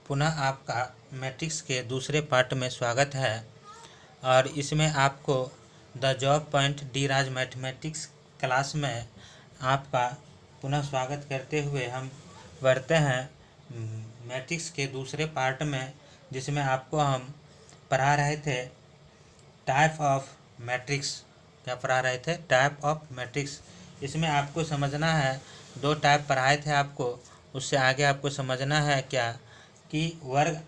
पुनः आपका मैट्रिक्स के दूसरे पार्ट में स्वागत है। और इसमें आपको the job point D Raj mathematics class में आपका पुनः स्वागत करते हुए हम बढ़ते हैं मैट्रिक्स के दूसरे पार्ट में, जिसमें आपको हम पढ़ा रहे थे टाइप ऑफ मैट्रिक्स। क्या पढ़ा रहे थे? Type of matrix. इसमें आपको समझना है, दो टाइप पढ़ाए थे आपको, उससे आगे आपको समझना है क्या कि वर्ग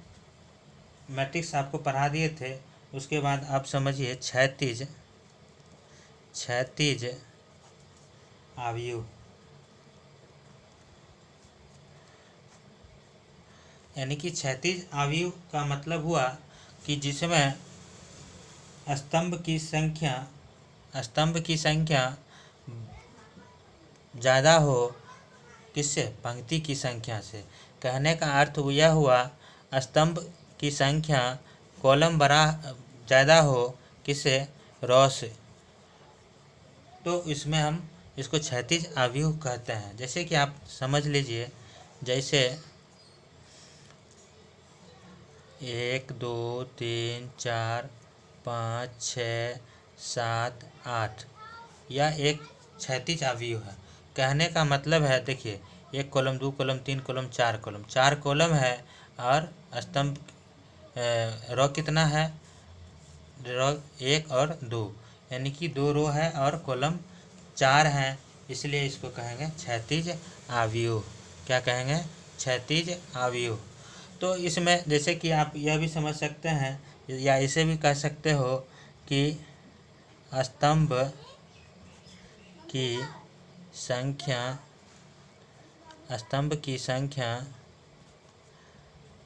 मैट्रिक्स आपको पढ़ा दिए थे। उसके बाद आप समझिए क्षैतिज आव्यूह, यानी कि क्षैतिज आव्यूह का मतलब हुआ कि जिसमें स्तंभ की संख्या ज़्यादा हो किससे? पंक्ति की संख्या से। कहने का अर्थ यह हुआ स्तंभ की संख्या कॉलम बड़ा ज़्यादा हो किससे? रो से। तो इसमें हम इसको क्षैतिज आव्यूह कहते हैं। जैसे कि आप समझ लीजिए, जैसे 1 2 3 4 5 6 7 8 यह एक क्षैतिज आव्यूह है। कहने का मतलब है, देखिए 1 कॉलम 2 कॉलम 3 कॉलम 4 कॉलम है और स्तंभ रो कितना है? रो 1 और 2, यानी कि 2 रो है और कॉलम 4 है, इसलिए इसको कहेंगे क्षैतिज आव्यूह। क्या कहेंगे? क्षैतिज आव्यूह। तो इसमें जैसे कि आप यह भी समझ सकते हैं या इसे भी कह सकते हो कि स्तंभ की संख्या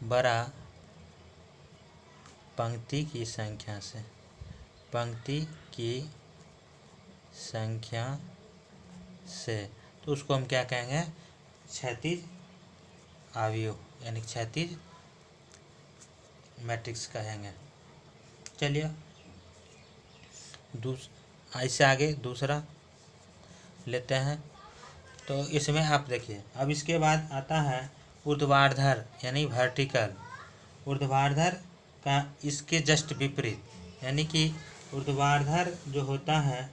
बड़ा पंक्ति की संख्या से। तो उसको हम क्या कहेंगे? क्षैतिज आव्यूह, यानी क्षैतिज मैट्रिक्स कहेंगे। चलिए ऐसे आगे दूसरा लेते हैं। तो इसमें आप देखिए, अब इसके बाद आता है ऊर्ध्वाधर यानी वर्टिकल। ऊर्ध्वाधर का इसके जस्ट विपरीत, यानी कि ऊर्ध्वाधर जो होता है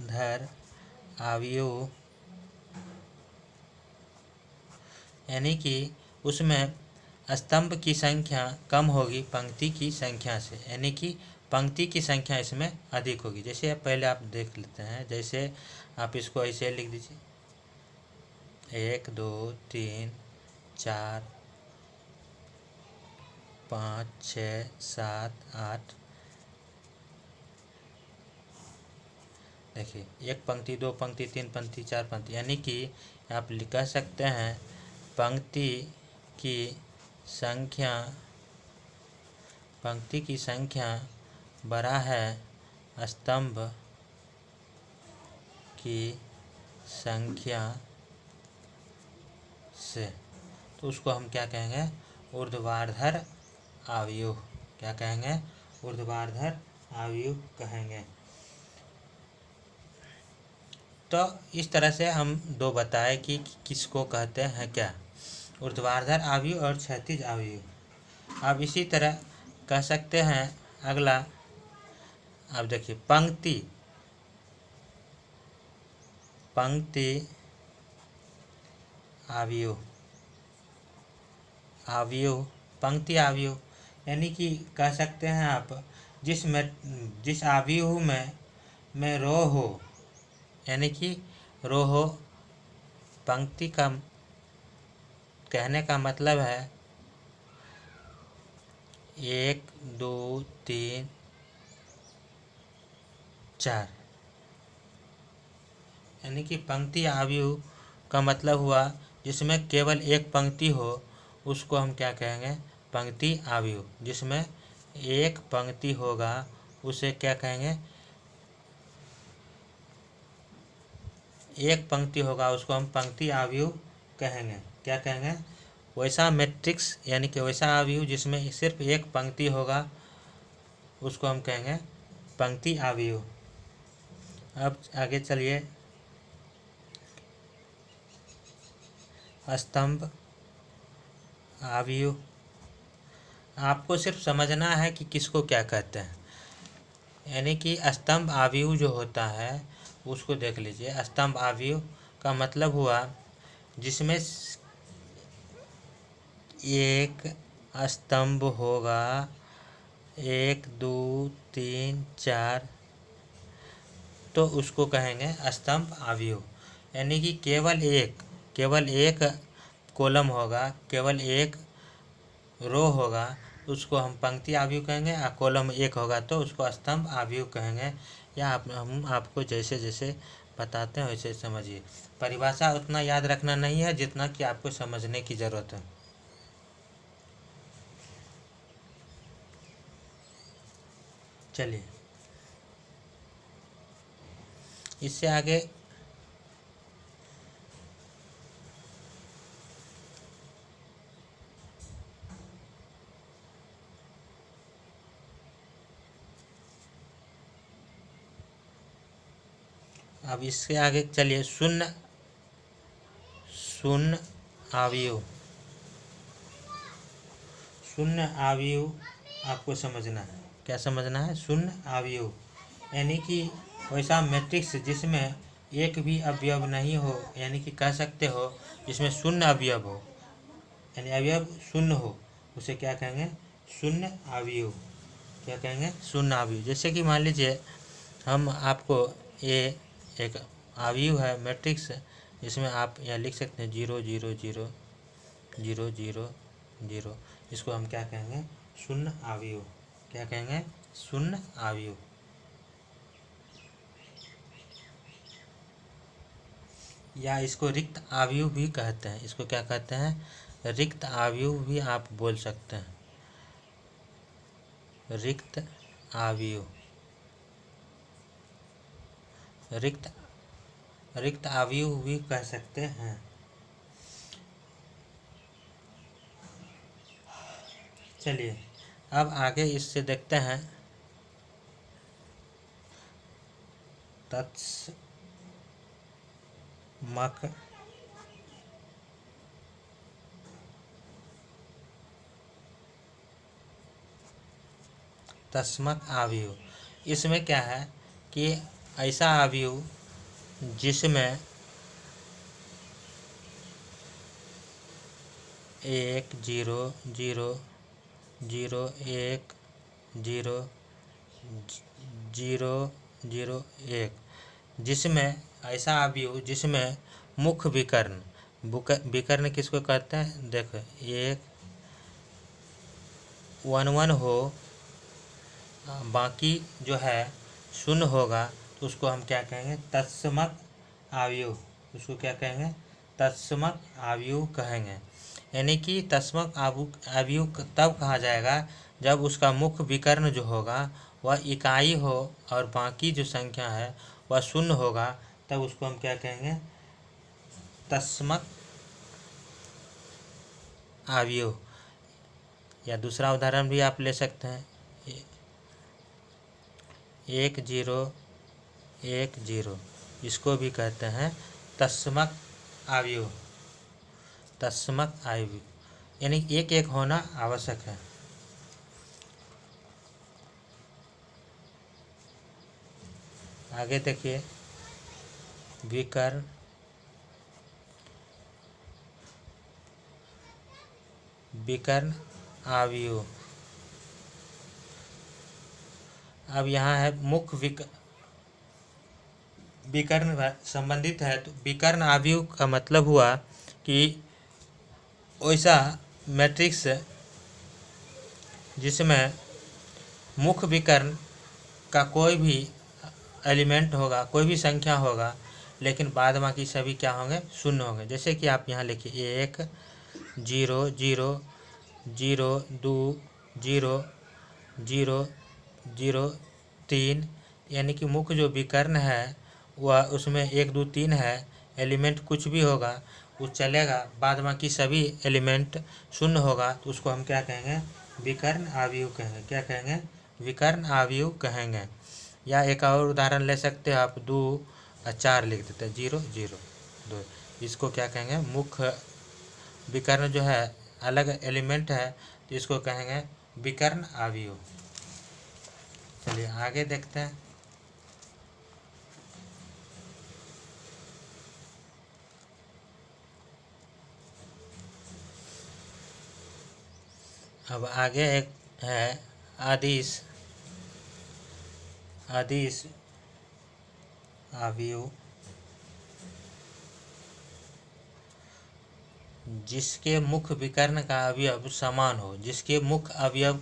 धर आव्यूह, यानी कि उसमें स्तंभ की संख्या कम होगी पंक्ति की संख्या से, यानी कि पंक्ति की संख्या इसमें अधिक होगी। जैसे पहले आप देख लेते हैं, जैसे आप इसको ऐसे लिख दीजिए 1 2 3 4 5 6 7 8। देखिए 1 पंक्ति 2 पंक्ति 3 पंक्ति 4 पंक्ति, यानी कि आप कह सकते हैं पंक्ति की संख्या बड़ा है स्तंभ की संख्या से। तो उसको हम क्या कहेंगे? ऊर्ध्वाधर आव्यूह। क्या कहेंगे? ऊर्ध्वाधर आव्यूह कहेंगे। तो इस तरह से हम दो बताए कि किसको कहते हैं क्या, ऊर्ध्वाधर आव्यूह और क्षैतिज आव्यूह। अब इसी तरह कह सकते हैं अगला। अब देखिए पंक्ति आव्यूह, पंक्ति आव्यूह, यानी कि कह सकते हैं आप जिस आव्यूह में रो हो, यानी कि रो हो। पंक्ति का कहने का मतलब है 1 2 3 4, यानी कि पंक्ति आव्यूह का मतलब हुआ जिसमें केवल एक पंक्ति हो, उसको हम क्या कहेंगे? पंक्ति आव्यूह। जिसमें एक पंक्ति होगा उसे क्या कहेंगे? एक पंक्ति होगा उसको हम पंक्ति आव्यूह कहेंगे। क्या कहेंगे? वैसा मैट्रिक्स, यानी कि वैसा आव्यूह जिसमें सिर्फ एक पंक्ति होगा, उसको हम कहेंगे पंक्ति आव्यूह। अब आगे चलिए, स्तंभ अवयव। आपको सिर्फ समझना है कि किसको क्या कहते हैं, यानी कि स्तंभ अवयव जो होता है उसको देख लीजिए। स्तंभ अवयव का मतलब हुआ जिसमें एक स्तंभ होगा, 1 2 3 4, तो उसको कहेंगे स्तंभ अवयव। यानी कि केवल एक कॉलम होगा, केवल एक रो होगा, उसको हम पंक्ति अवयव कहेंगे। और कॉलम एक होगा तो उसको स्तंभ अवयव कहेंगे। या हम आपको जैसे जैसे बताते हैं वैसे समझिए। परिभाषा उतना याद रखना नहीं है जितना कि आपको समझने की ज़रूरत है। चलिए इससे आगे अब इससे आगे चलिए। शून्य अवयव। शून्य अवयव आपको समझना है। क्या समझना है? शून्य अवयव यानी कि वैसा मैट्रिक्स जिसमें एक भी अवयव नहीं हो, यानी कि कह सकते हो जिसमें शून्य अवयव हो, यानी अवयव शून्य हो, उसे क्या कहेंगे? शून्य अवयव। क्या कहेंगे? शून्य अवयव। जैसे कि मान लीजिए हम आपको ये एक अवयव है मैट्रिक्स, जिसमें आप यहाँ लिख सकते हैं 0 0 0 0 0 0। इसको हम क्या कहेंगे? शून्य अवयव। क्या कहेंगे? शून्य अवयव। या इसको रिक्त अवयव भी कहते हैं। इसको क्या कहते हैं? रिक्त अवयव भी आप बोल सकते हैं। रिक्त अवयव। रिक्त अवयव भी कह सकते हैं। चलिए अब आगे इससे देखते हैं तत्समक अवयव। इसमें क्या है कि ऐसा अवयव जिसमें 1 0 0 0 1 0 0 0 1, जिसमें ऐसा अवयव जिसमें मुख्य विकर्ण, विकर्ण किसको कहते हैं? देखो 1 1 1 हो, बाकी जो है शून्य होगा, तो उसको हम क्या कहेंगे? तत्समक अवयव। उसको क्या कहेंगे? तत्समक अवयव कहेंगे। यानी कि तत्समक अवयव तब कहा जाएगा जब उसका मुख्य विकर्ण जो होगा वह इकाई हो और बाकी जो संख्या है वह शून्य होगा, तब उसको हम क्या कहेंगे? तत्समक अवयव। या दूसरा उदाहरण भी आप ले सकते हैं, 1 0 1 0। इसको भी कहते हैं तत्समक अवयव। तत्समक अवयव यानी एक एक होना आवश्यक है। आगे देखिए विकर्ण अवयव। अब यहाँ है मुख्य विकर्ण संबंधित है, तो विकर्ण अवयव का मतलब हुआ कि वैसा मैट्रिक्स जिसमें मुख्य विकर्ण का कोई भी एलिमेंट होगा, कोई भी संख्या होगा, लेकिन बाद बाकी सभी क्या होंगे? शून्य होंगे। जैसे कि आप यहाँ लिखिए 1 0 0 0 2 0 0 0 3, यानी कि मुख्य जो विकर्ण है वह उसमें 1 2 3 है, एलिमेंट कुछ भी होगा वो चलेगा, बाद बाकी सभी एलिमेंट शून्य होगा, तो उसको हम क्या कहेंगे? विकर्ण अवयव कहेंगे। क्या कहेंगे? विकर्ण अवयव कहेंगे। या एक और उदाहरण ले सकते हैं आप, 2 और 4 लिख देते हैं, 0 0 2। इसको क्या कहेंगे? मुख्य विकर्ण जो है अलग एलिमेंट है तो इसको कहेंगे विकर्ण अवयव। चलिए आगे देखते हैं। अब आगे एक है अदिश अवयव, जिसके मुख्य विकर्ण का अवयव समान हो। जिसके मुख्य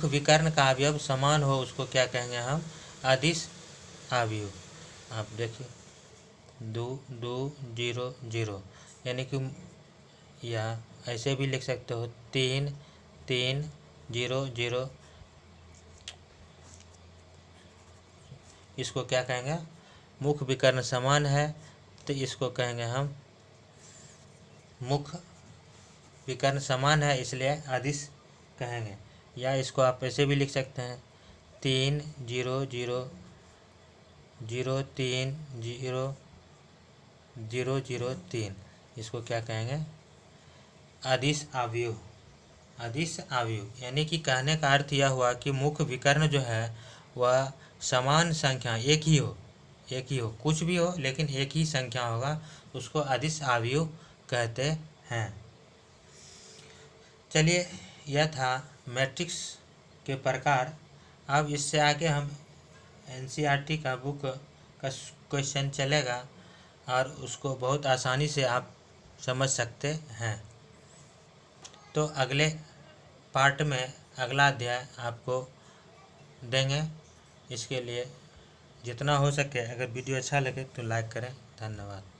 विकर्ण का अवयव समान हो उसको क्या कहेंगे हम? अदिश अवयव। आप देखिए 2 2 0 0, यानी कि या ऐसे भी लिख सकते हो 3 3 0 0। इसको क्या कहेंगे? मुख्य विकर्ण समान है तो इसको कहेंगे हम मुख्य विकर्ण समान है इसलिए अदिश कहेंगे। या इसको आप ऐसे भी लिख सकते हैं 3 0 0 0 3 0 0 0 3। इसको क्या कहेंगे? अदिश अवयव। अदिश अवयव यानी कि कहने का अर्थ यह हुआ कि मुख्य विकर्ण जो है वह समान संख्या एक ही हो, कुछ भी हो लेकिन एक ही संख्या होगा, उसको अदिश अवयव कहते हैं। चलिए यह था मैट्रिक्स के प्रकार। अब इससे आगे हम एनसीईआरटी का बुक का क्वेश्चन चलेगा और उसको बहुत आसानी से आप समझ सकते हैं। तो अगले पार्ट में अगला अध्याय आपको देंगे। इसके लिए जितना हो सके अगर वीडियो अच्छा लगे तो लाइक करें। धन्यवाद।